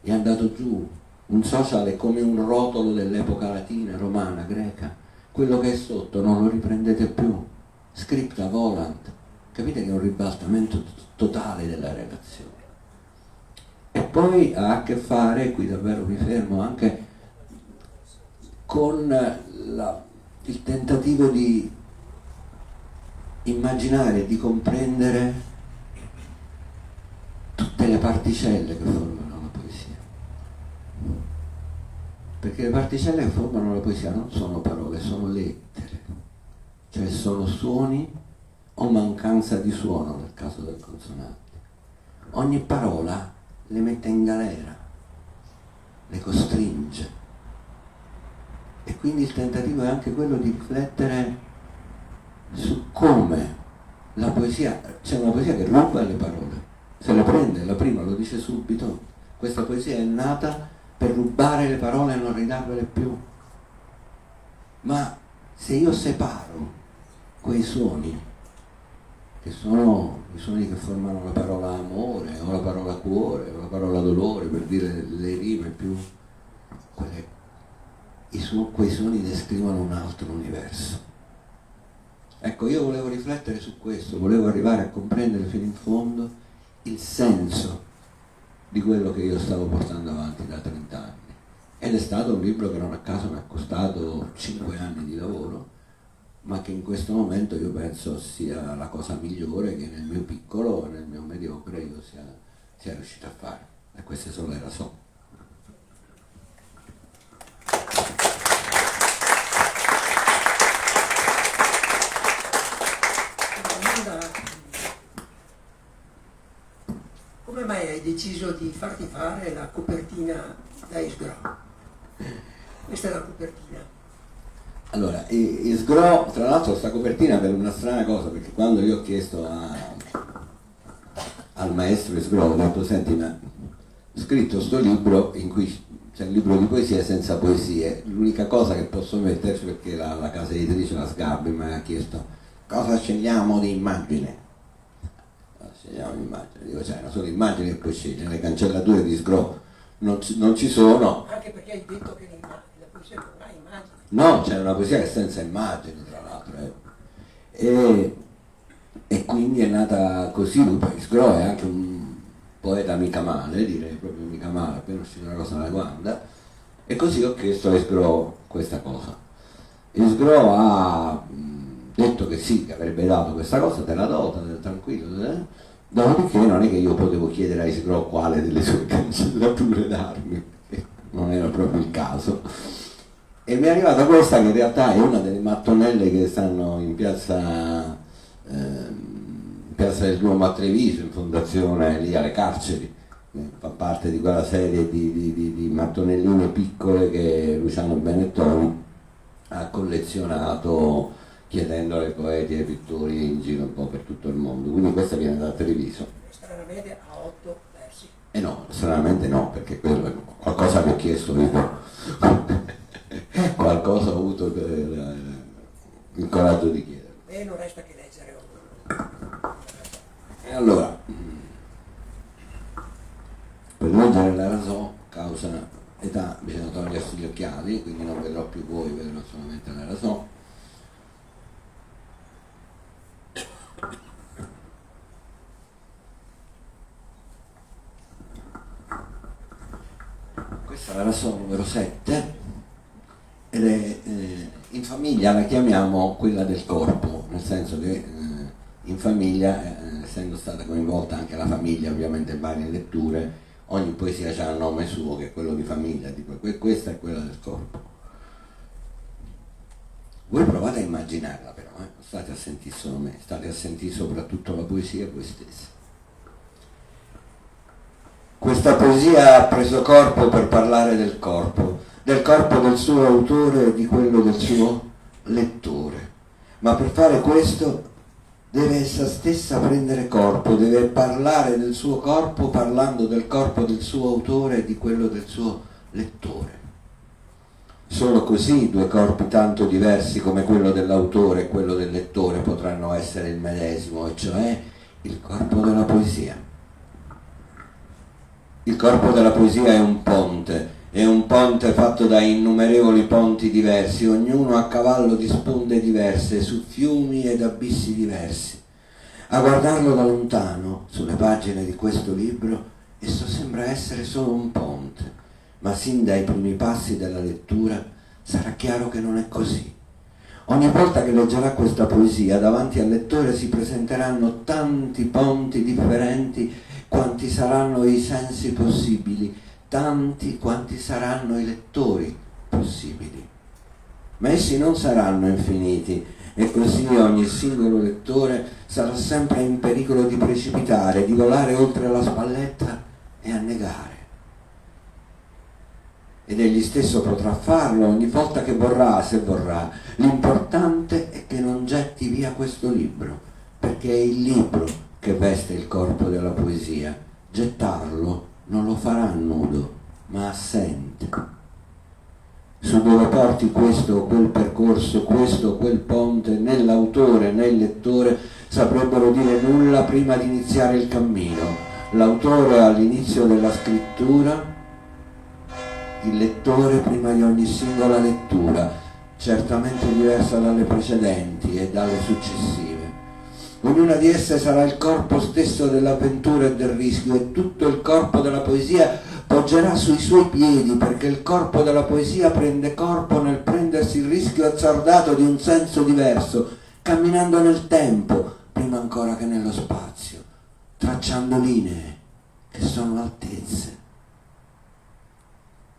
è andato giù. Un social è come un rotolo dell'epoca latina, romana, greca. Quello che è sotto non lo riprendete più. Scripta volant. Capite che è un ribaltamento totale della relazione. E poi ha a che fare, qui davvero mi fermo, anche con il tentativo di immaginare, di comprendere tutte le particelle che formano la poesia. Perché le particelle che formano la poesia non sono parole, sono lettere, cioè sono suoni o mancanza di suono nel caso del consonante. Ogni parola le mette in galera, le costringe, e quindi il tentativo è anche quello di riflettere su come la poesia, c'è una poesia che ruba le parole, se le prende, la prima lo dice subito, questa poesia è nata per rubare le parole e non ridarvele più. Ma se io separo quei suoni, che sono i suoni che formano la parola amore, o la parola cuore, o la parola dolore, per dire le rime più quei suoni descrivono un altro universo. Ecco, io volevo riflettere su questo, volevo arrivare a comprendere fino in fondo il senso di quello che io stavo portando avanti da 30 anni. Ed è stato un libro che non a caso mi ha costato 5 anni di lavoro, ma che in questo momento io penso sia la cosa migliore che nel mio piccolo, nel mio mediocre io sia riuscito a fare. E queste sono le ragioni. Come mai hai deciso di farti fare la copertina da Isgro? Questa è la copertina. Allora, Isgro, tra l'altro sta copertina per una strana cosa, perché quando io ho chiesto al maestro Isgro, ho detto, senti, ma ho scritto sto libro in cui c'è un libro di poesie senza poesie, l'unica cosa che posso metterci, perché la casa editrice, la Sgarbi, mi ha chiesto cosa scegliamo di immagine. Scegliamo l'immagine, dico, c'è una sola immagine e poi scegli, le cancellature di Sgro non ci sono. Anche perché hai detto che la poesia non ha immagini. No, c'è una poesia che è senza immagini, tra l'altro. E quindi è nata così. Lui poi Sgro è anche un poeta mica male, direi proprio mica male, appena uscita una cosa nella guarda. E così ho chiesto a Sgro questa cosa. E Sgro ha detto che sì, che avrebbe dato questa cosa, te la do, tranquillo. Dopodiché non è che io potevo chiedere a Isgro quale delle sue cancellature darmi, perché non era proprio il caso. E mi è arrivata questa, che in realtà è una delle mattonelle che stanno in piazza del Duomo a Treviso, in fondazione lì alle carceri. Fa parte di quella serie di mattonelline piccole che Luciano Benettoni ha collezionato chiedendo ai poeti e ai pittori in giro un po' per tutto il mondo. Quindi questa viene da Treviso. Stranamente ha 8 versi. No, stranamente no, perché quello è qualcosa che ho chiesto io. Qualcosa ho avuto il coraggio di chiedere. E non resta che leggere. E allora, per leggere la Rasò, causa età, bisogna togliersi gli occhiali, quindi non vedrò più voi, vedrò solamente la Rasò. Questa è la Rasò numero 7 ed è in famiglia la chiamiamo quella del corpo, nel senso che in famiglia, essendo stata coinvolta anche la famiglia ovviamente in varie letture, ogni poesia ha un nome suo che è quello di famiglia, tipo questa è quella del corpo. Voi provate a immaginarla però, non state a sentire solo me, state a sentire soprattutto la poesia voi stessi. Questa poesia ha preso corpo per parlare del corpo del suo autore e di quello del suo lettore. Ma per fare questo deve essa stessa prendere corpo, deve parlare del suo corpo parlando del corpo del suo autore e di quello del suo lettore. Solo così due corpi tanto diversi come quello dell'autore e quello del lettore potranno essere il medesimo, e cioè il corpo della poesia. Il corpo della poesia è un ponte fatto da innumerevoli ponti diversi, ognuno a cavallo di sponde diverse, su fiumi ed abissi diversi. A guardarlo da lontano, sulle pagine di questo libro, esso sembra essere solo un ponte, ma sin dai primi passi della lettura sarà chiaro che non è così. Ogni volta che leggerà questa poesia, davanti al lettore si presenteranno tanti ponti differenti quanti saranno i sensi possibili, tanti quanti saranno i lettori possibili. Ma essi non saranno infiniti, e così ogni singolo lettore sarà sempre in pericolo di precipitare, di volare oltre la spalletta e annegare. Ed egli stesso potrà farlo ogni volta che vorrà, se vorrà. L'importante è che non getti via questo libro, perché è il libro che veste il corpo della poesia. Gettarlo non lo farà nudo, ma assente. Su dove porti questo o quel percorso, questo o quel ponte, né l'autore né il lettore saprebbero dire nulla prima di iniziare il cammino. L'autore all'inizio della scrittura il lettore prima di ogni singola lettura, certamente diversa dalle precedenti e dalle successive. Ognuna di esse sarà il corpo stesso dell'avventura e del rischio, e tutto il corpo della poesia poggerà sui suoi piedi, perché il corpo della poesia prende corpo nel prendersi il rischio azzardato di un senso diverso, camminando nel tempo prima ancora che nello spazio, tracciando linee che sono altezze.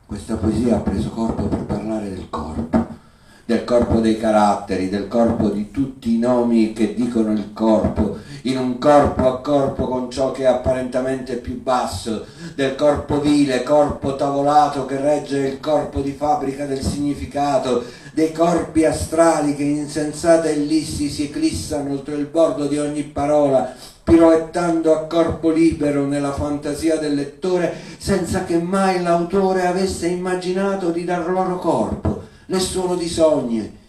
Questa poesia ha preso corpo per parlare del corpo dei caratteri, del corpo di tutti i nomi che dicono il corpo, in un corpo a corpo con ciò che è apparentemente più basso, del corpo vile, corpo tavolato che regge il corpo di fabbrica del significato, dei corpi astrali che insensate ellissi si eclissano oltre il bordo di ogni parola, piroettando a corpo libero nella fantasia del lettore, senza che mai l'autore avesse immaginato di dar loro corpo, né solo di sogni,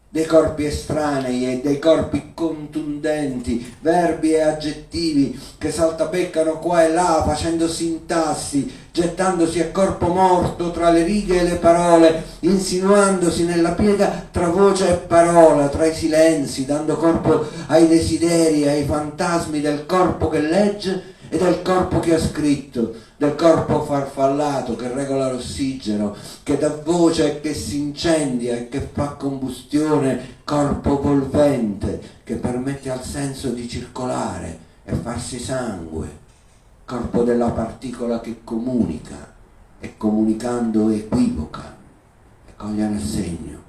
dei corpi estranei e dei corpi contundenti, verbi e aggettivi che saltabeccano qua e là facendo sintassi, gettandosi a corpo morto tra le righe e le parole, insinuandosi nella piega tra voce e parola, tra i silenzi, dando corpo ai desideri, ai fantasmi del corpo che legge e del corpo che ha scritto, del corpo farfallato che regola l'ossigeno, che dà voce e che si incendia e che fa combustione, corpo volvente che permette al senso di circolare e farsi sangue, corpo della particola che comunica e comunicando equivoca e coglie nel segno.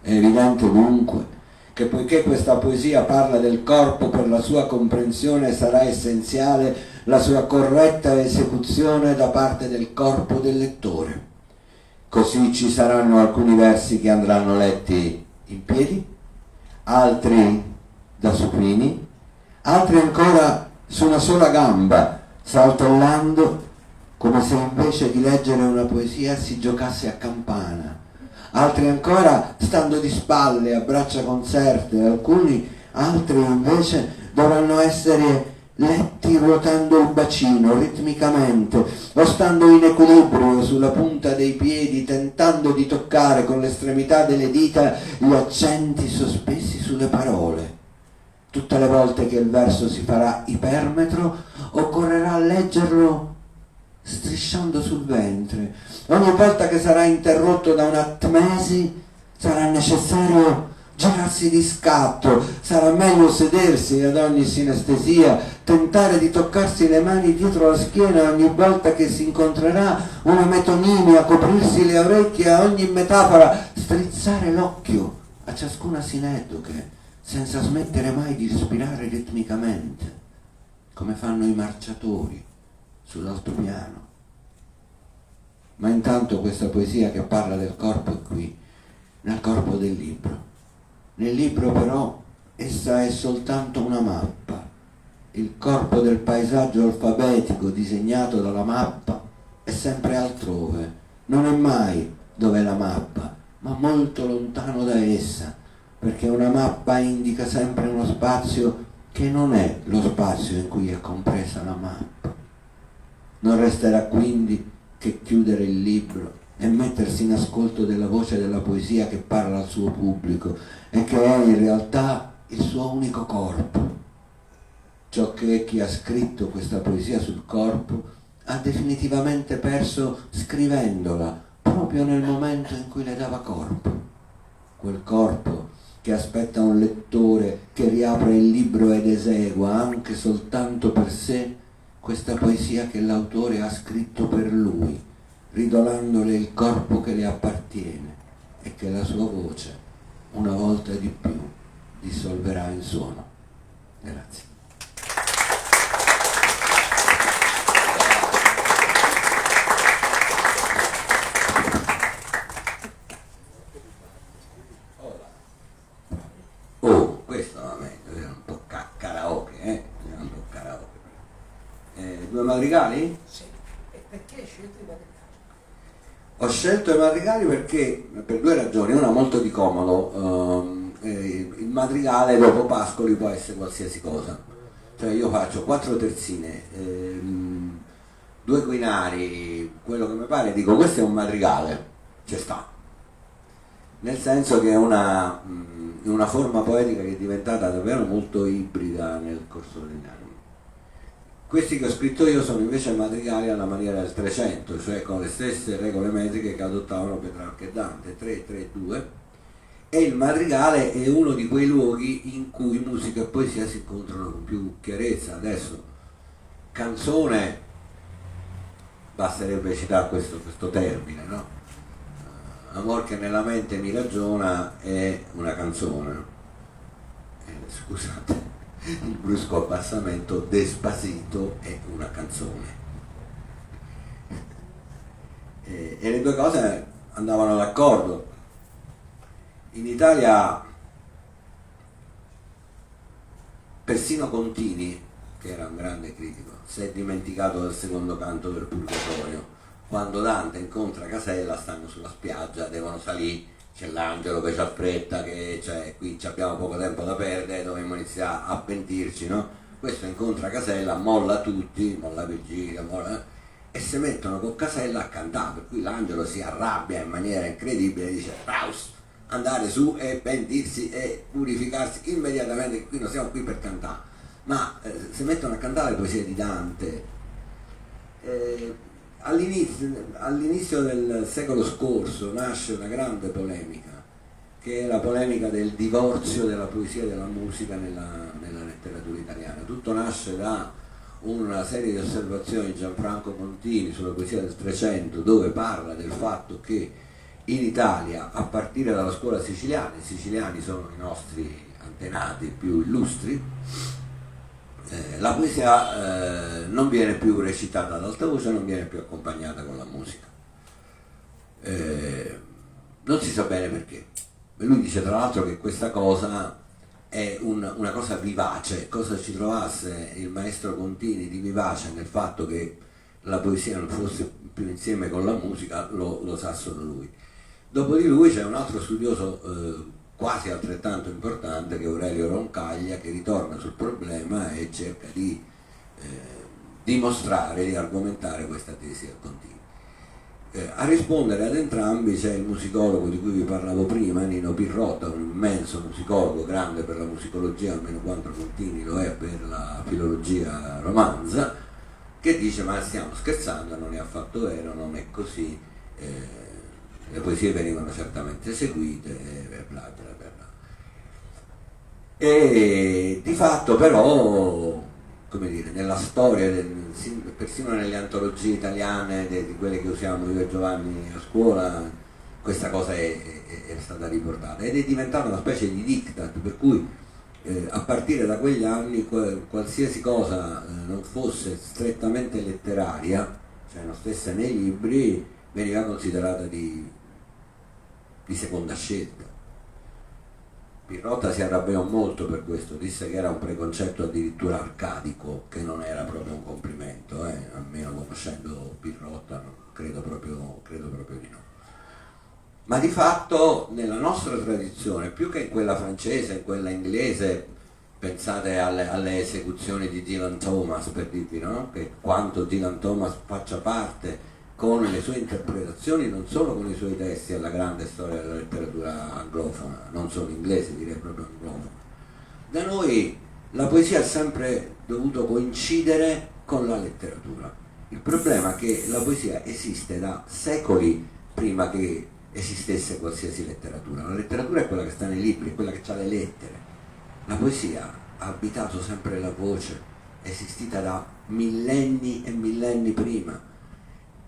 È evidente dunque che poiché questa poesia parla del corpo, per la sua comprensione sarà essenziale la sua corretta esecuzione da parte del corpo del lettore. Così ci saranno alcuni versi che andranno letti in piedi, altri da supini, altri ancora su una sola gamba, saltellando come se invece di leggere una poesia si giocasse a campana, altri ancora stando di spalle a braccia conserte, altri invece dovranno essere letti ruotando il bacino ritmicamente o stando in equilibrio sulla punta dei piedi, tentando di toccare con l'estremità delle dita gli accenti sospesi sulle parole. Tutte le volte che il verso si farà ipermetro occorrerà leggerlo strisciando sul ventre. Ogni volta che sarà interrotto da un'atmesi sarà necessario girarsi di scatto, sarà meglio sedersi ad ogni sinestesia, tentare di toccarsi le mani dietro la schiena ogni volta che si incontrerà una metonimia, coprirsi le orecchie a ogni metafora, strizzare l'occhio a ciascuna sinedoche, senza smettere mai di respirare ritmicamente, come fanno i marciatori sull'altopiano. Ma intanto questa poesia che parla del corpo è qui, nel corpo del libro. Nel libro però essa è soltanto una mappa. Il corpo del paesaggio alfabetico disegnato dalla mappa è sempre altrove, non è mai dove è la mappa, ma molto lontano da essa, perché una mappa indica sempre uno spazio che non è lo spazio in cui è compresa la mappa. Non resterà quindi che chiudere il libro e mettersi in ascolto della voce della poesia che parla al suo pubblico e che è in realtà il suo unico corpo. Ciò che chi ha scritto questa poesia sul corpo ha definitivamente perso scrivendola proprio nel momento in cui le dava corpo. Quel corpo che aspetta un lettore che riapra il libro ed esegua anche soltanto per sé questa poesia che l'autore ha scritto per lui, ridolandole il corpo che le appartiene e che la sua voce, una volta di più, dissolverà in suono. Grazie. Oh, questo va meglio, era un po' karaoke, era un po' karaoke. Due madrigali? Sì. E perché hai scelto i madrigali? Ho scelto i madrigali perché, per due ragioni, una molto di comodo, il madrigale dopo Pascoli può essere qualsiasi cosa, cioè io faccio 4 terzine, due quinari, quello che mi pare, dico questo è un madrigale, ci sta, nel senso che è una forma poetica che è diventata davvero molto ibrida nel corso degli anni. Questi che ho scritto io sono invece madrigali alla maniera del 300, cioè con le stesse regole metriche che adottavano Petrarca e Dante, 3-3-2, e il madrigale è uno di quei luoghi in cui musica e poesia si incontrano con più chiarezza. Adesso, canzone, basterebbe citare questo termine, no? Amor che nella mente mi ragiona è una canzone. Scusate il brusco abbassamento, Despacito è una canzone. E le due cose andavano d'accordo. In Italia persino Contini, che era un grande critico, si è dimenticato del secondo canto del Purgatorio. Quando Dante incontra Casella, stanno sulla spiaggia, devono salire, c'è l'angelo che ci affretta, che qui abbiamo poco tempo da perdere, dobbiamo iniziare a pentirci, no? Questo incontra Casella, molla tutti, molla Virgilio, e si mettono con Casella a cantare, per cui l'angelo si arrabbia in maniera incredibile e dice Raus, andare su e pentirsi e purificarsi immediatamente, qui non siamo qui per cantare, ma si mettono a cantare le poesie di Dante. All'inizio del secolo scorso nasce una grande polemica, che è la polemica del divorzio della poesia e della musica nella letteratura italiana. Tutto nasce da una serie di osservazioni di Gianfranco Contini sulla poesia del 300, dove parla del fatto che in Italia, a partire dalla scuola siciliana, i siciliani sono i nostri antenati più illustri, la poesia non viene più recitata ad alta voce, non viene più accompagnata con la musica. Non si sa bene perché. E lui dice tra l'altro che questa cosa è una cosa vivace, cosa ci trovasse il maestro Contini di vivace nel fatto che la poesia non fosse più insieme con la musica, lo sa solo lui. Dopo di lui c'è un altro studioso quasi altrettanto importante, che è Aurelio Roncaglia, che ritorna sul problema e cerca di dimostrare, di argomentare questa tesi a Contini. A rispondere ad entrambi c'è il musicologo di cui vi parlavo prima, Nino Pirrotta, un immenso musicologo, grande per la musicologia almeno quanto Contini lo è per la filologia romanza, che dice ma stiamo scherzando, non è affatto vero, non è così, le poesie venivano certamente eseguite e bla bla bla. E di fatto però, come dire, nella storia, persino nelle antologie italiane di quelle che usiamo io e Giovanni a scuola, questa cosa è stata riportata ed è diventata una specie di diktat, per cui a partire da quegli anni qualsiasi cosa non fosse strettamente letteraria, cioè non stesse nei libri, veniva considerata di seconda scelta. Pirrotta si arrabbiò molto per questo, disse che era un preconcetto addirittura arcadico, che non era proprio un complimento, almeno conoscendo Pirrotta credo proprio di no. Ma di fatto nella nostra tradizione, più che in quella francese, in quella inglese, pensate alle esecuzioni di Dylan Thomas, per dirvi, no? Che quanto Dylan Thomas faccia parte con le sue interpretazioni, non solo con i suoi testi, alla grande storia della letteratura anglofona, non solo inglese, direi proprio anglofona. Da noi la poesia ha sempre dovuto coincidere con la letteratura. Il problema è che la poesia esiste da secoli prima che esistesse qualsiasi letteratura. La letteratura è quella che sta nei libri, è quella che ha le lettere. La poesia ha abitato sempre la voce, è esistita da millenni e millenni prima.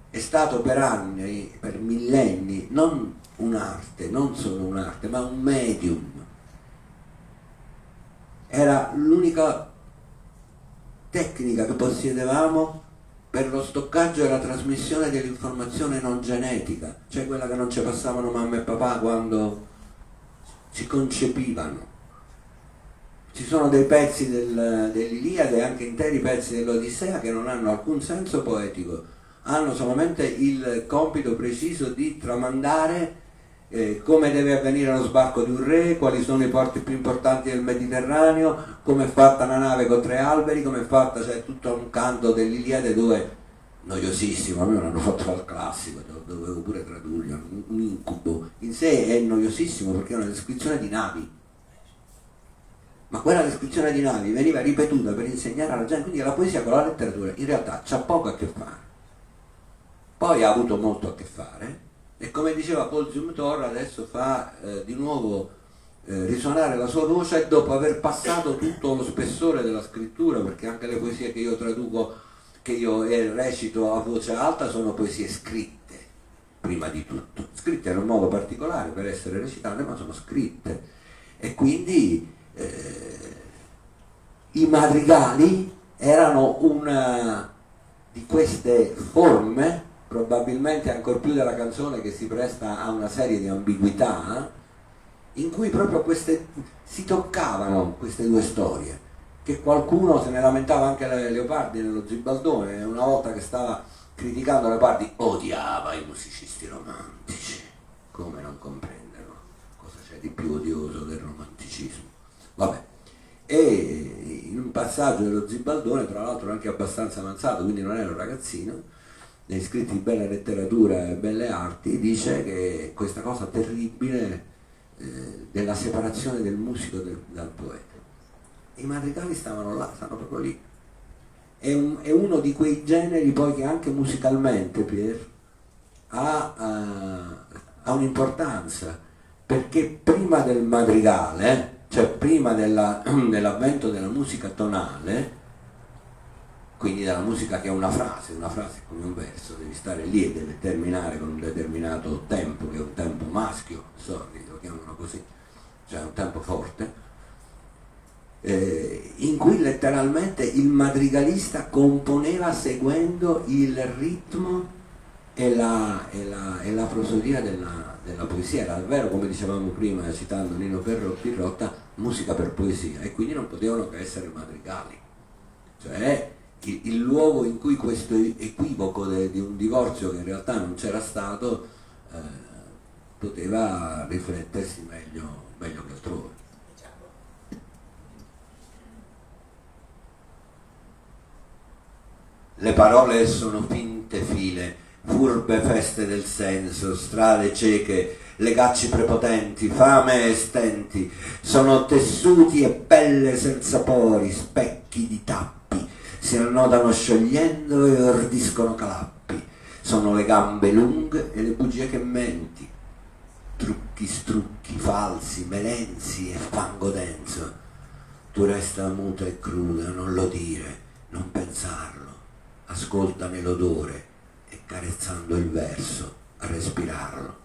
È stato per anni, per millenni, non un'arte, non solo un'arte, ma un medium. Era l'unica tecnica che possedevamo per lo stoccaggio e la trasmissione dell'informazione non genetica, cioè quella che non ci passavano mamma e papà quando ci concepivano. Ci sono dei pezzi dell'Iliade e anche interi pezzi dell'Odissea che non hanno alcun senso poetico, hanno solamente il compito preciso di tramandare come deve avvenire lo sbarco di un re, quali sono i porti più importanti del Mediterraneo, come è fatta una nave con 3 alberi, come è fatta, c'è tutto un canto dell'Iliade dove noiosissimo, a me me l'hanno fatto fare il classico, dovevo pure tradurlo, un incubo, in sé è noiosissimo perché è una descrizione di navi, ma quella descrizione di navi veniva ripetuta per insegnare alla gente, quindi la poesia con la letteratura in realtà c'ha poco a che fare, poi ha avuto molto a che fare, e come diceva Paul Zumthor adesso fa di nuovo risuonare la sua voce dopo aver passato tutto lo spessore della scrittura, perché anche le poesie che io traduco, che io recito a voce alta, sono poesie scritte, prima di tutto, scritte in un modo particolare per essere recitate, ma sono scritte, e quindi i madrigali erano una di queste forme, probabilmente ancor più della canzone, che si presta a una serie di ambiguità, in cui proprio si toccavano queste due storie, che qualcuno se ne lamentava anche Leopardi nello Zibaldone, una volta che stava criticando Leopardi odiava i musicisti romantici, come non comprenderlo, cosa c'è di più odioso del romanticismo, vabbè. E in un passaggio dello Zibaldone, tra l'altro anche abbastanza avanzato, quindi non era un ragazzino, nei scritti di bella letteratura e belle arti, dice che questa cosa terribile della separazione del musico dal poeta. I madrigali stavano là, stanno proprio lì. È uno di quei generi poi che anche musicalmente, Pier, ha un'importanza, perché prima del madrigale, cioè prima dell'avvento della musica tonale, quindi della musica che è una frase è come un verso, devi stare lì e deve terminare con un determinato tempo, che è un tempo maschio, sordi, lo chiamano così, cioè un tempo forte, in cui letteralmente il madrigalista componeva seguendo il ritmo e la prosodia della poesia. Era davvero, come dicevamo prima citando Nino Pirrotta, musica per poesia, e quindi non potevano che essere madrigali, cioè il luogo in cui questo equivoco di un divorzio che in realtà non c'era stato poteva riflettersi meglio che altrove. Le parole sono finte file, furbe feste del senso, strade cieche, legacci prepotenti, fame e stenti, sono tessuti e pelle senza pori, specchi di tappi, si annodano sciogliendo e ordiscono calappi, sono le gambe lunghe e le bugie che menti, trucchi, strucchi, falsi, melenzi e fango denso, tu resta muta e cruda, non lo dire, non pensarlo, ascoltane l'odore e carezzando il verso a respirarlo.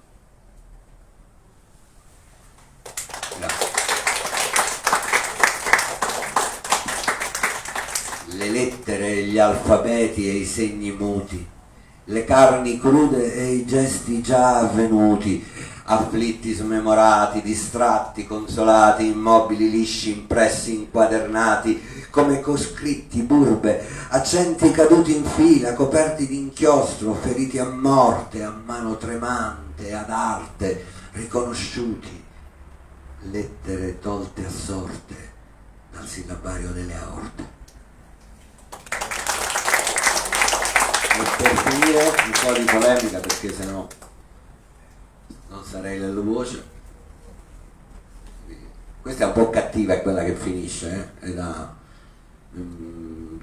Grazie. Le lettere, gli alfabeti e i segni muti, le carni crude e i gesti già avvenuti, afflitti, smemorati, distratti, consolati, immobili, lisci, impressi, inquadernati, come coscritti, burbe, accenti caduti in fila, coperti di inchiostro, feriti a morte, a mano tremante, ad arte, riconosciuti, lettere tolte a sorte dal sillabario delle aorte. E per finire un po' di polemica, perché sennò non sarei nella voce. Questa è un po' cattiva, è quella che finisce, e da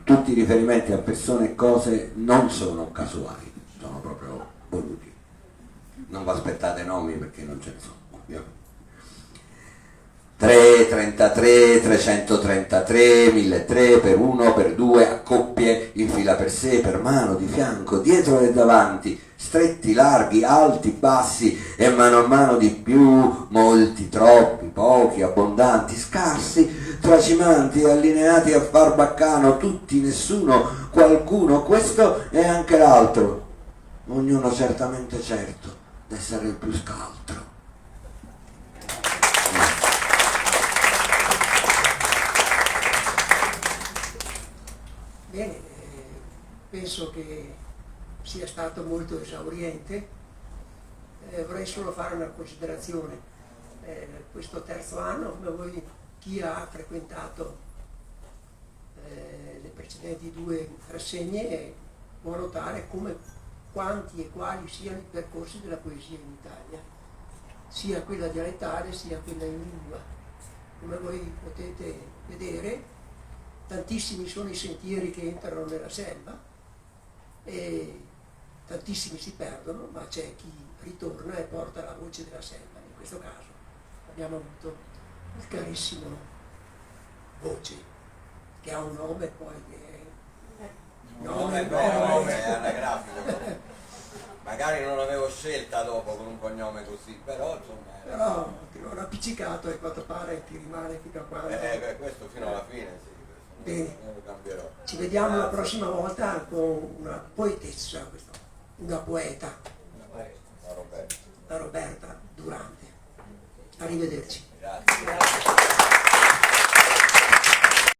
tutti i riferimenti a persone e cose non sono casuali, sono proprio voluti. Non vi aspettate nomi perché non ce ne sono, ovviamente. 3, 33, 333, 1003 per 1, per 2, a coppie, in fila per sé, per mano, di fianco, dietro e davanti, stretti, larghi, alti, bassi e mano a mano di più, molti, troppi, pochi, abbondanti, scarsi, tracimanti, allineati a far baccano, tutti, nessuno, qualcuno, questo e anche l'altro, ognuno certamente certo d'essere il più scaltro. Bene, penso che sia stato molto esauriente. Vorrei solo fare una considerazione. Questo terzo anno, come voi, chi ha frequentato le precedenti due rassegne può notare come quanti e quali siano i percorsi della poesia in Italia, sia quella dialettale sia quella in lingua. Come voi potete vedere, tantissimi sono i sentieri che entrano nella selva e tantissimi si perdono, ma c'è chi ritorna e porta la voce della selva. In questo caso abbiamo avuto il carissimo Voce, che ha un nome poi che è nome è anagrafico. Magari non l'avevo scelta dopo con un cognome così, però insomma. Però ti l'ho appiccicato e quanto pare ti rimane fino a quando. Questo fino alla fine, sì. Bene. Non lo cambierò. Ci vediamo la prossima volta con una poetessa, una poeta, La Roberta. la Roberta Durante. Arrivederci. Grazie.